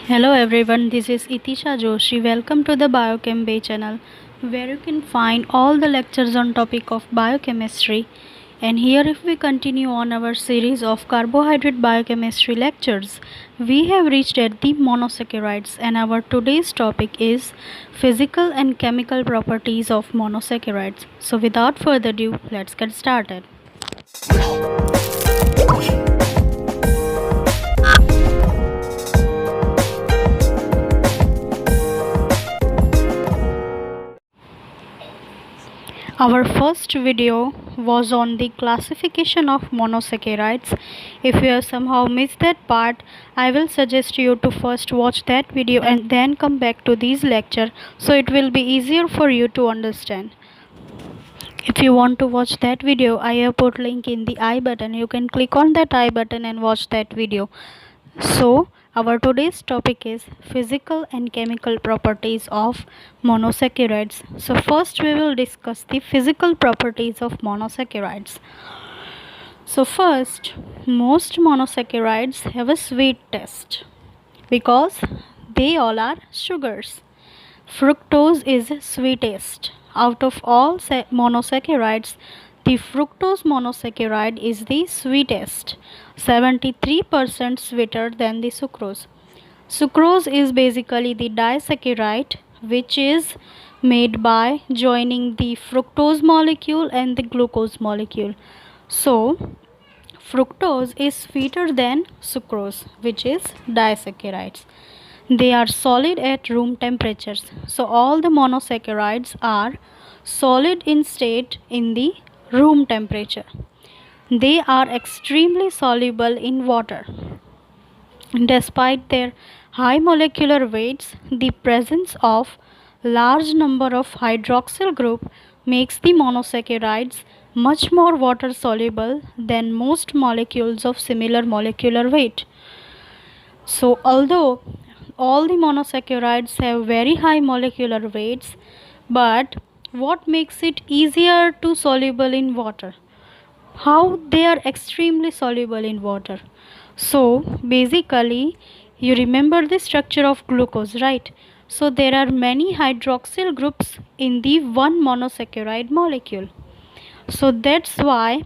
Hello everyone, this is Itisha Joshi. Welcome to the Biochem Bay channel where you can find all the lectures on topic of biochemistry. And here if we continue on our series of carbohydrate biochemistry lectures, we have reached at the monosaccharides and our today's topic is physical and chemical properties of monosaccharides. So without further ado, let's get started. Our first video was on the classification of monosaccharides. If you have somehow missed that part, I will suggest you to first watch that video and then come back to this lecture so it will be easier for you to understand. If you want to watch that video, I have put link in the I button. You can click on that I button and watch that video. So our today's topic is physical and chemical properties of monosaccharides. So first we will discuss the physical properties of monosaccharides. So first, most monosaccharides have a sweet taste because they all are sugars. Fructose is sweetest. Out of all monosaccharides, the fructose monosaccharide is the sweetest, 73% sweeter than the sucrose. Sucrose is basically the disaccharide which is made by joining the fructose molecule and the glucose molecule. So, fructose is sweeter than sucrose, which is disaccharides. They are solid at room temperatures. So all the monosaccharides are solid in state in the room temperature. They are extremely soluble in water. Despite their high molecular weights, the presence of large number of hydroxyl group makes the monosaccharides much more water soluble than most molecules of similar molecular weight. So although all the monosaccharides have very high molecular weights, but what makes it easier to soluble in water? How they are extremely soluble in water? So basically you remember the structure of glucose, right? So there are many hydroxyl groups in the one monosaccharide molecule. So that's why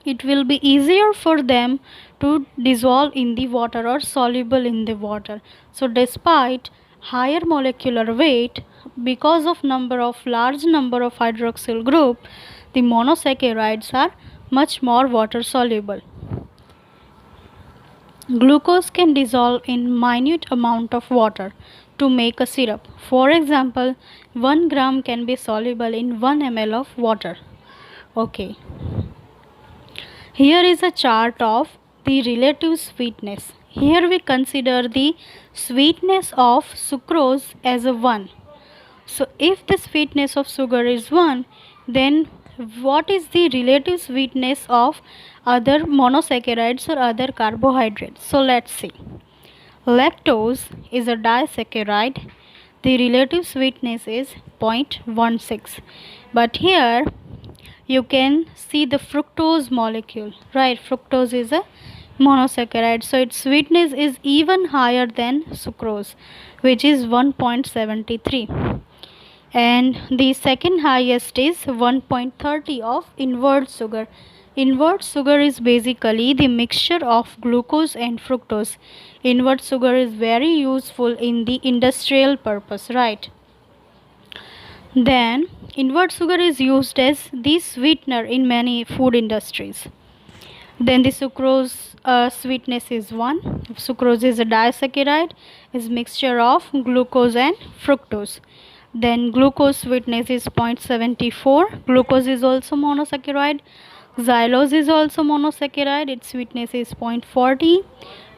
it will be easier for them to dissolve in the water or soluble in the water. So despite higher molecular weight, because of large number of hydroxyl group, the monosaccharides are much more water soluble. Glucose can dissolve in minute amount of water to make a syrup. For example, 1 gram can be soluble in 1 ml of water. Okay. Here is a chart of the relative sweetness. Here we consider the sweetness of sucrose as a 1. So if the sweetness of sugar is 1, then what is the relative sweetness of other monosaccharides or other carbohydrates? So let's see. Lactose is a disaccharide. The relative sweetness is 0.16. But here you can see the fructose molecule, right? Fructose is a monosaccharide, so its sweetness is even higher than sucrose, which is 1.73, and the second highest is 1.30 of invert sugar. Invert sugar is basically the mixture of glucose and fructose. Invert sugar is very useful in the industrial purpose, right? Then invert sugar is used as the sweetener in many food industries. Then the sucrose sweetness is 1. Sucrose is a disaccharide, is mixture of glucose and fructose. Then glucose sweetness is 0.74. Glucose is also monosaccharide. Xylose is also monosaccharide. Its sweetness is 0.40.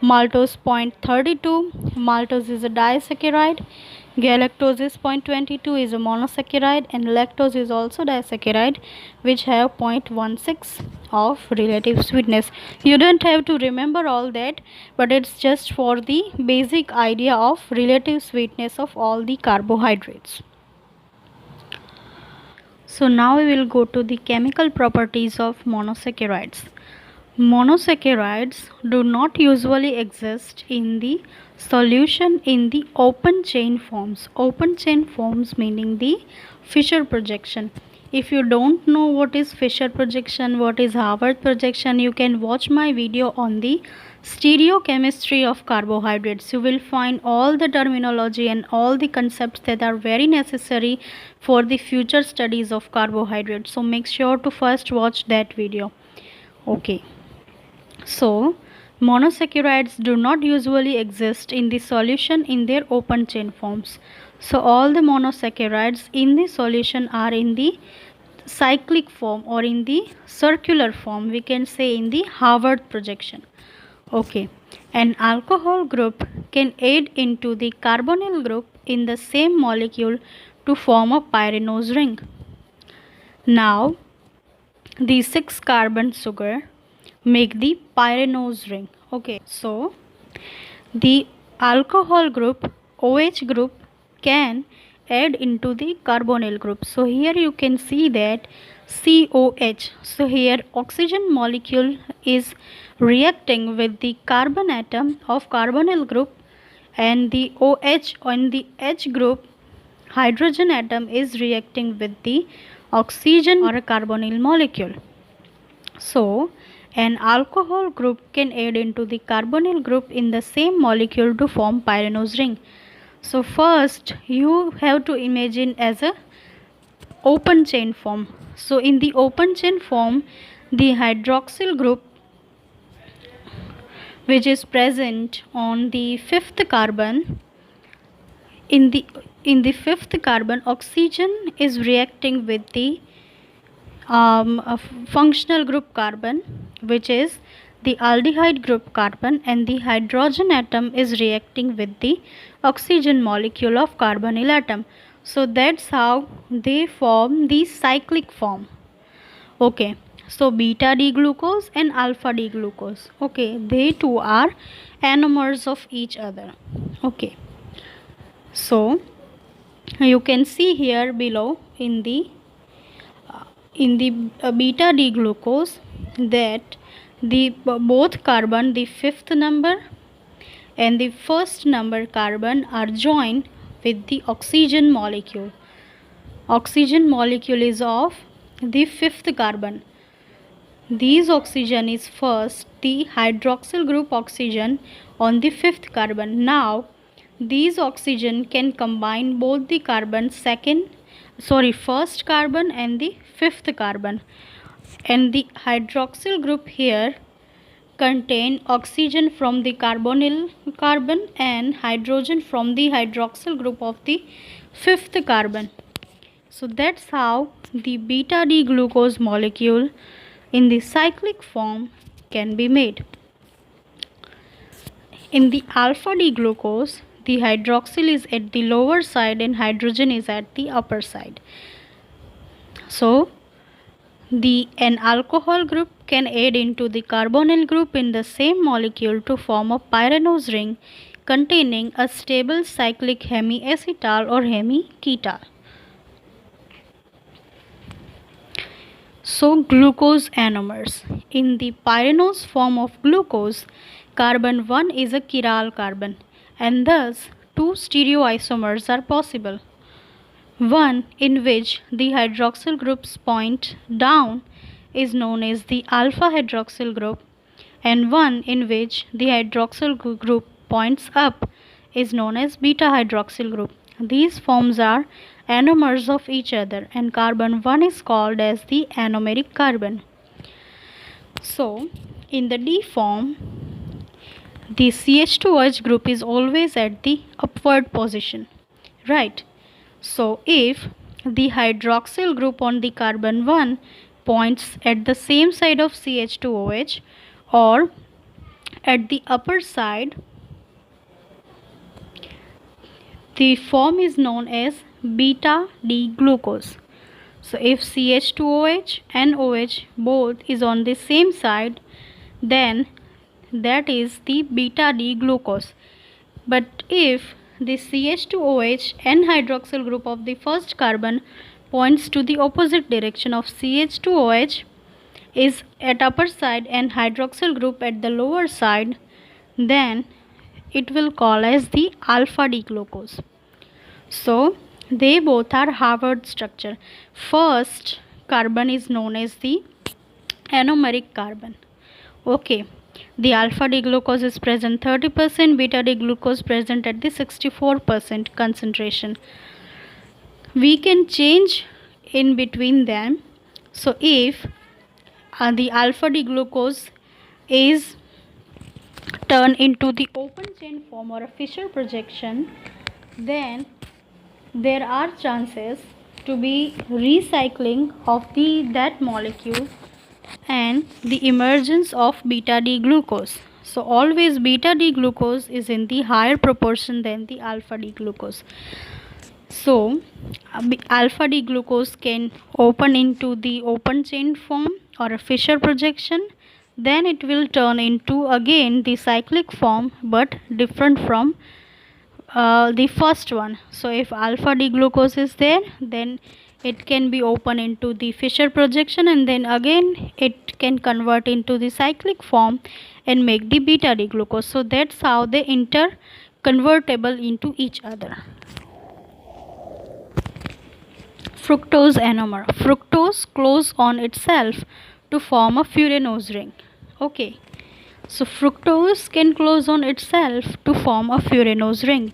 Maltose 0.32. Maltose is a disaccharide. Galactose is 0.22 is a monosaccharide, and lactose is also disaccharide, which have 0.16 of relative sweetness. You don't have to remember all that, but it's just for the basic idea of relative sweetness of all the carbohydrates. So now we will go to the chemical properties of monosaccharides. Monosaccharides do not usually exist in the solution in the open chain forms. Open chain forms meaning the Fischer projection. If you don't know what is Fischer projection, what is Haworth projection, you can watch my video on the stereochemistry of carbohydrates. You will find all the terminology and all the concepts that are very necessary for the future studies of carbohydrates. So make sure to first watch that video. Okay. So, monosaccharides do not usually exist in the solution in their open chain forms. So, all the monosaccharides in the solution are in the cyclic form or in the circular form. We can say in the Haworth projection. Okay. An alcohol group can add into the carbonyl group in the same molecule to form a pyranose ring. Now, the 6 carbon sugar make the pyranose ring. Okay, so the alcohol group OH group can add into the carbonyl group. So here you can see that COH. So here oxygen molecule is reacting with the carbon atom of carbonyl group, and the OH on the H group hydrogen atom is reacting with the oxygen or a carbonyl molecule. So, an alcohol group can add into the carbonyl group in the same molecule to form pyranose ring. So, first you have to imagine as a open chain form. So, in the open chain form, the hydroxyl group which is present on the fifth carbon, in the fifth carbon, oxygen is reacting with the a functional group carbon, which is the aldehyde group carbon, and the hydrogen atom is reacting with the oxygen molecule of carbonyl atom. So that's how they form the cyclic form. Okay, so beta D glucose and alpha D glucose, okay, they two are anomers of each other. Okay, so you can see here below in the beta D glucose that the both carbon, the fifth number and the first number carbon, are joined with the oxygen molecule. Oxygen molecule is of the fifth carbon. This oxygen is first the hydroxyl group oxygen on the fifth carbon. Now these oxygen can combine both the carbon first carbon and the fifth carbon, and the hydroxyl group here contain oxygen from the carbonyl carbon and hydrogen from the hydroxyl group of the fifth carbon. So that's how the beta D glucose molecule in the cyclic form can be made. In the alpha D glucose, the hydroxyl is at the lower side and hydrogen is at the upper side. So an alcohol group can add into the carbonyl group in the same molecule to form a pyranose ring containing a stable cyclic hemiacetal or hemiketal. So glucose anomers. In the pyranose form of glucose, carbon 1 is a chiral carbon, and thus two stereoisomers are possible. One in which the hydroxyl groups point down is known as the alpha hydroxyl group, and one in which the hydroxyl group points up is known as beta hydroxyl group. These forms are anomers of each other, and carbon 1 is called as the anomeric carbon. So in the D form, the CH2OH group is always at the upward position, right? So if the hydroxyl group on the carbon 1 points at the same side of CH2OH or at the upper side, the form is known as beta D glucose. So if CH2OH and OH both is on the same side, then that is the beta D glucose. But if the CH2OH and hydroxyl group of the first carbon points to the opposite direction of CH2OH is at upper side and hydroxyl group at the lower side, then it will call as the alpha D glucose. So they both are Harvard structure. First carbon is known as the anomeric carbon. Okay, the alpha D glucose is present 30%, beta D glucose present at the 64% concentration. We can change in between them. So if the alpha D glucose is turned into the open chain form or a Fischer projection, then there are chances to be recycling of that molecule and the emergence of beta D glucose. So always beta D glucose is in the higher proportion than the alpha D glucose. So alpha D glucose can open into the open chain form or a Fischer projection, then it will turn into again the cyclic form but different from the first one. So if alpha D glucose is there, then it can be open into the Fischer projection and then again it can convert into the cyclic form and make the beta D glucose. So that's how they convertible into each other. Fructose anomer. Fructose close on itself to form a furanose ring. Okay, so fructose can close on itself to form a furanose ring.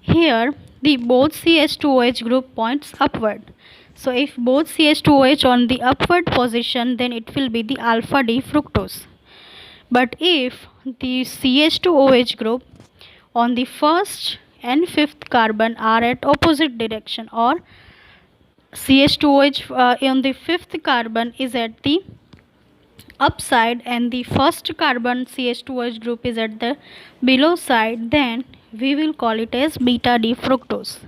Here the both CH2OH group points upward. So if both CH2OH on the upward position, then it will be the alpha D fructose. But if the CH2OH group on the first and fifth carbon are at opposite direction, or CH2OH on the fifth carbon is at the upside and the first carbon CH2OH group is at the below side, then we will call it as beta D fructose.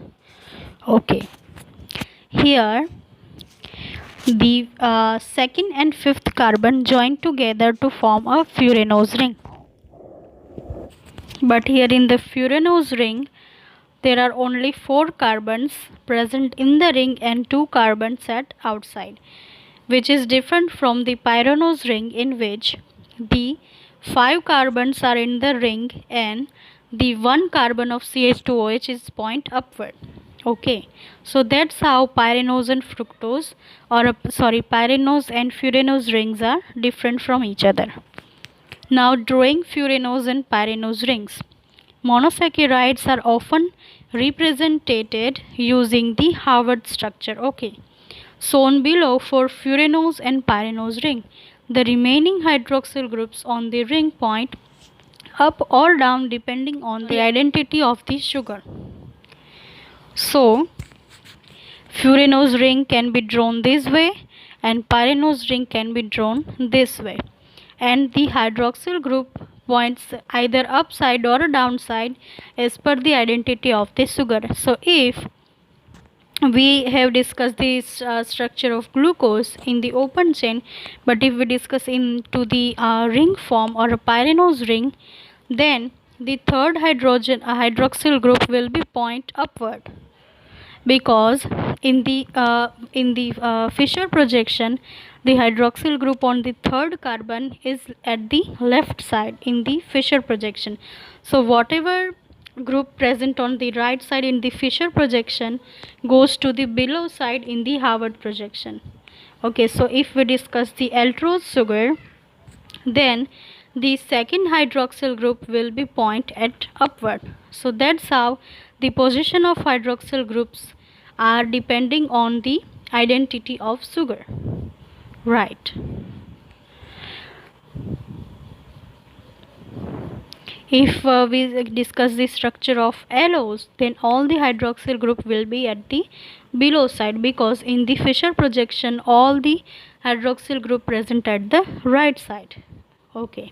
Okay, here the second and fifth carbon join together to form a furanose ring. But here in the furanose ring, there are only 4 carbons present in the ring and 2 carbons at outside, which is different from the pyranose ring in which the 5 carbons are in the ring and the 1 carbon of CH2OH is point upward. Okay, so that's how pyranose and fructose pyranose and furanose rings are different from each other. Now drawing furanose and pyranose rings. Monosaccharides are often represented using the Harvard structure. Okay, shown below for furanose and pyranose ring. The remaining hydroxyl groups on the ring point up or down depending on the identity of the sugar. So furanose ring can be drawn this way and pyranose ring can be drawn this way, and the hydroxyl group points either upside or downside as per the identity of the sugar. So if we have discussed the structure of glucose in the open chain, but if we discuss into the ring form or a pyranose ring, then the third hydroxyl group will be point upward, because in the Fischer projection the hydroxyl group on the third carbon is at the left side in the Fischer projection. So whatever group present on the right side in the Fischer projection goes to the below side in the Harvard projection. Okay, so if we discuss the aldose sugar, then the second hydroxyl group will be point at upward. So that's how the position of hydroxyl groups are depending on the identity of sugar. Right. If we discuss the structure of allose, then all the hydroxyl group will be at the below side, because in the Fischer projection all the hydroxyl group present at the right side. Okay.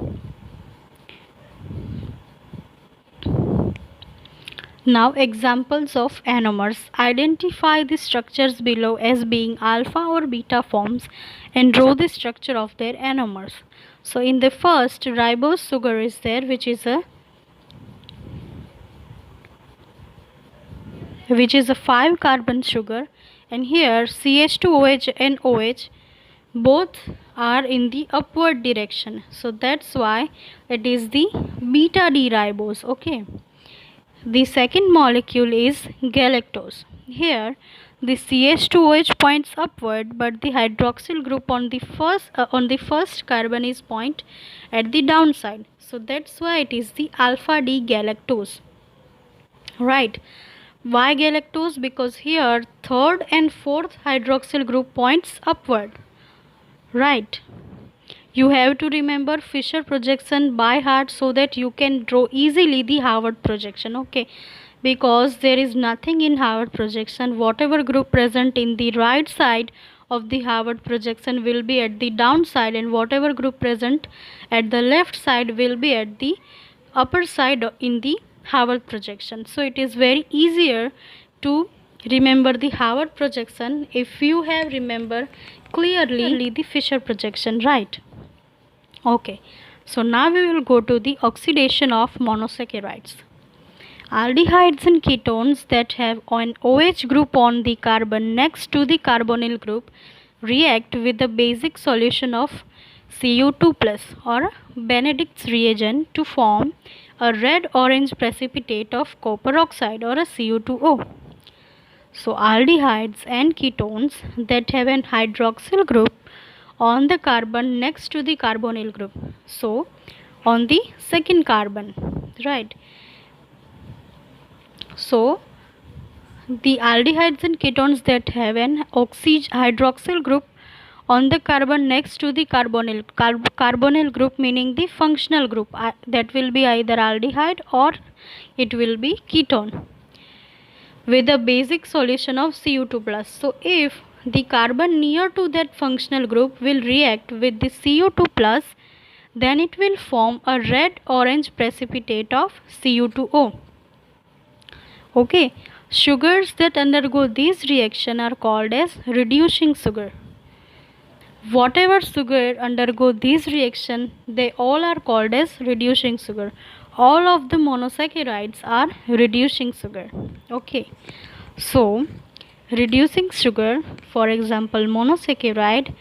Now examples of anomers. Identify the structures below as being alpha or beta forms and draw the structure of their anomers. So in the first, ribose sugar is there, which is a 5 carbon sugar, and here CH2OH and OH both are in the upward direction, so that's why it is the beta D ribose. Okay, the second molecule is galactose. Here the CH2OH points upward, but the hydroxyl group on the first carbon is point at the downside, so that's why it is the alpha D galactose. Right, why galactose? Because here third and fourth hydroxyl group points upward. Right, you have to remember Fisher projection by heart so that you can draw easily the Harvard projection. Okay, because there is nothing in Harvard projection. Whatever group present in the right side of the Harvard projection will be at the downside, and whatever group present at the left side will be at the upper side in the Harvard projection. So it is very easier to remember the Harvard projection if you have remember clearly the Fisher projection, right? Okay, so now we will go to the oxidation of monosaccharides. Aldehydes and ketones that have an OH group on the carbon next to the carbonyl group react with the basic solution of Cu2 plus or Benedict's reagent to form a red-orange precipitate of copper oxide or a Cu2O. So aldehydes and ketones that have an hydroxyl group on the carbon next to the carbonyl group, so on the second carbon, right? So the aldehydes and ketones that have an hydroxyl group on the carbon next to the carbonyl group, meaning the functional group, that will be either aldehyde or it will be ketone with a basic solution of Cu2 plus. So if the carbon near to that functional group will react with the Cu2 plus, then it will form a red-orange precipitate of Cu2O. Okay, sugars that undergo this reaction are called as reducing sugar. Whatever sugar undergo this reaction, they all are called as reducing sugar. All of the monosaccharides are reducing sugar. Okay, so reducing sugar, for example monosaccharide,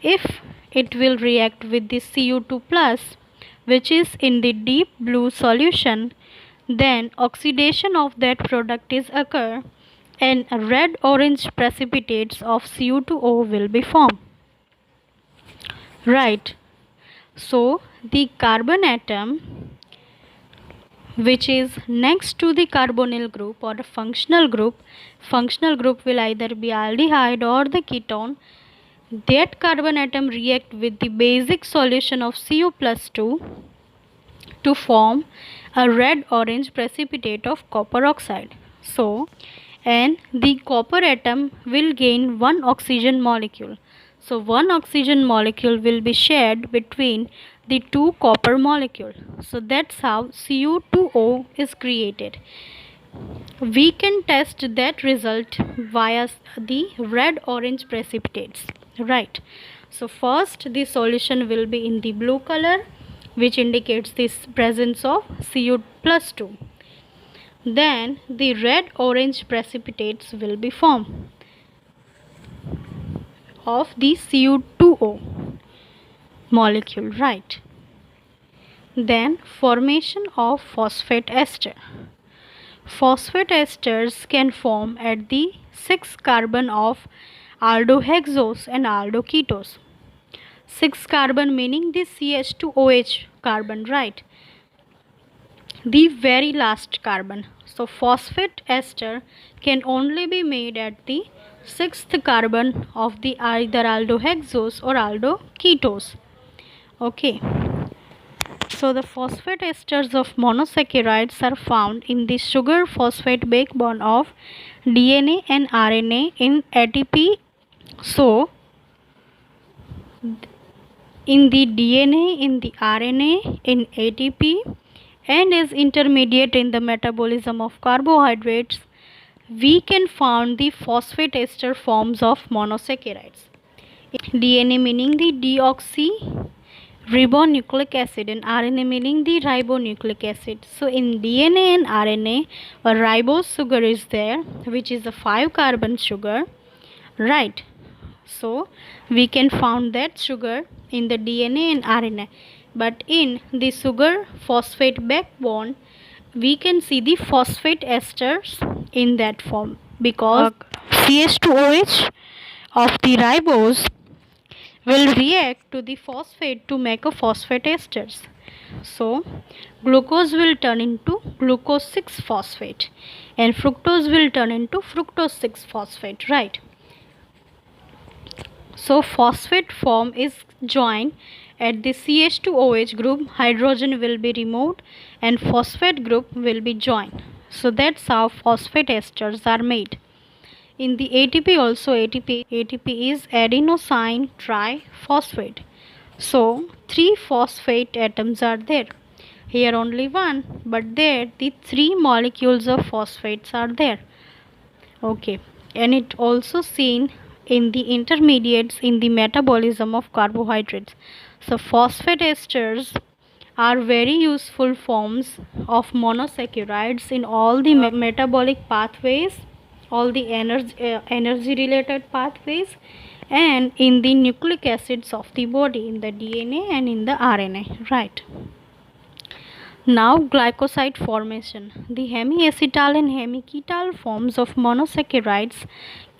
if it will react with the Cu2 plus, which is in the deep blue solution, then oxidation of that product is occur and red-orange precipitates of Cu2O will be formed. Right, so the carbon atom which is next to the carbonyl group or a functional group will either be aldehyde or the ketone, that carbon atom react with the basic solution of Cu plus 2 to form a red-orange precipitate of copper oxide. So, and the copper atom will gain one oxygen molecule. So, one oxygen molecule will be shared between the two copper molecules. So, that's how Cu2O is created. We can test that result via the red-orange precipitates. Right. So, first the solution will be in the blue color, which indicates this presence of Cu plus 2. Then the red-orange precipitates will be formed of the Cu2O molecule, right? Then formation of phosphate ester. Phosphate esters can form at the 6th carbon of aldohexose and aldoketose. 6 carbon meaning the CH2OH carbon, right? The very last carbon. So phosphate ester can only be made at the 6th carbon of the either aldohexose or aldoketose. Okay. So the phosphate esters of monosaccharides are found in the sugar phosphate backbone of DNA and RNA in ATP. So in the DNA, in the RNA, in ATP, and as intermediate in the metabolism of carbohydrates, we can find the phosphate ester forms of monosaccharides. DNA meaning the deoxyribonucleic acid and RNA meaning the ribonucleic acid. So in DNA and RNA, a ribose sugar is there, which is a 5 carbon sugar, right? So we can find that sugar in the DNA and RNA. But in the sugar phosphate backbone, we can see the phosphate esters in that form, because CH2OH of the ribose will react to the phosphate to make a phosphate esters. So glucose will turn into glucose 6 phosphate and fructose will turn into fructose 6 phosphate, right? So phosphate form is joined at the CH2OH group, hydrogen will be removed and phosphate group will be joined. So that's how phosphate esters are made. In the ATP also, ATP is adenosine triphosphate. So 3 phosphate atoms are there. Here only one, but there the 3 molecules of phosphates are there. Okay, and it also seen in the intermediates in the metabolism of carbohydrates. So phosphate esters are very useful forms of monosaccharides in all the metabolic pathways, all the energy related pathways, and in the nucleic acids of the body, in the DNA and in the RNA, right? Now glycoside formation. The hemiacetal and hemiketal forms of monosaccharides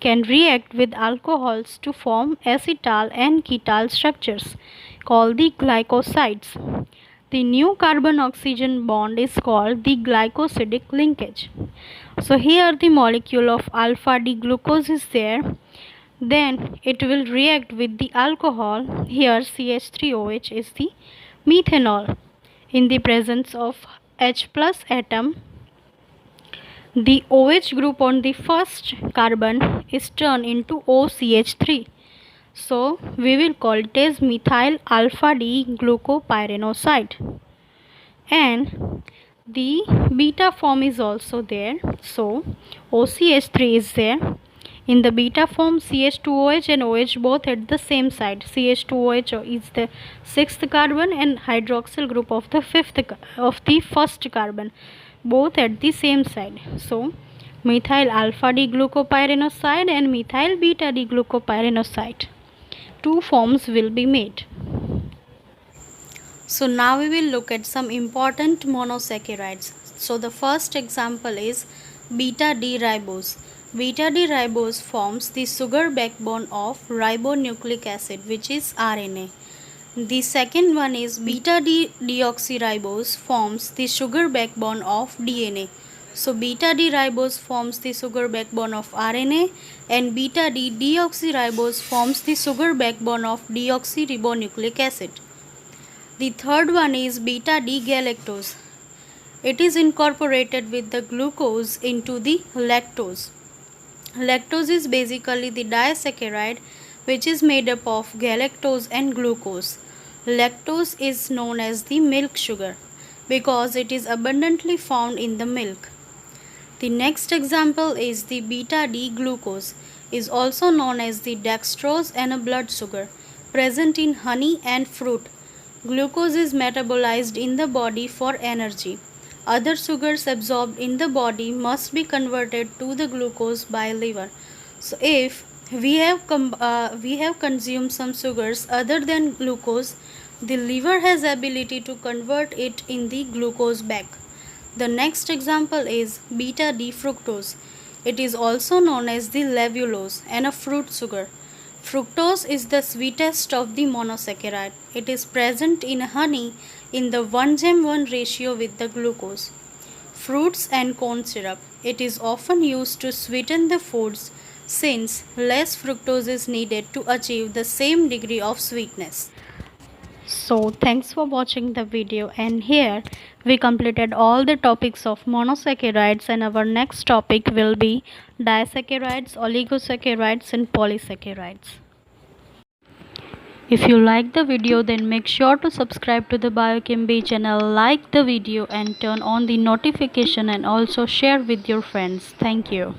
can react with alcohols to form acetal and ketal structures called the glycosides. The new carbon oxygen bond is called the glycosidic linkage. So here the molecule of alpha D glucose is there, then it will react with the alcohol. Here CH3OH is the methanol. In the presence of H plus atom, the OH group on the first carbon is turned into OCH3. So we will call it as methyl alpha D glucopyranoside. And the beta form is also there. So OCH3 is there. In the beta form, CH2OH and OH both at the same side. CH2OH is the 6th carbon and hydroxyl group of the first carbon, both at the same side. So methyl alpha D glucopyranoside and methyl beta D glucopyranoside, 2 forms will be made. So now we will look at some important monosaccharides. So the first example is beta D ribose. Beta D ribose forms the sugar backbone of ribonucleic acid, which is RNA. The second one is beta D deoxyribose forms the sugar backbone of DNA. So beta D ribose forms the sugar backbone of RNA and beta D deoxyribose forms the sugar backbone of deoxyribonucleic acid. The third one is beta D galactose. It is incorporated with the glucose into the lactose. Lactose is basically the disaccharide which is made up of galactose and glucose. Lactose is known as the milk sugar because it is abundantly found in the milk. The next example is the beta D glucose, is also known as the dextrose and a blood sugar, present in honey and fruit. Glucose is metabolized in the body for energy. Other sugars absorbed in the body must be converted to the glucose by liver. So if we have consumed some sugars other than glucose, the liver has ability to convert it in the glucose back. The next example is beta D fructose. It is also known as the levulose and a fruit sugar. Fructose is the sweetest of the monosaccharide. It is present in honey in the 1:1 ratio with the glucose. Fruits and corn syrup. It is often used to sweeten the foods since less fructose is needed to achieve the same degree of sweetness. So thanks for watching the video, and here we completed all the topics of monosaccharides, and our next topic will be disaccharides, oligosaccharides and polysaccharides. If you like the video, then make sure to subscribe to the Biochem Bee channel, like the video and turn on the notification, and also share with your friends. Thank you.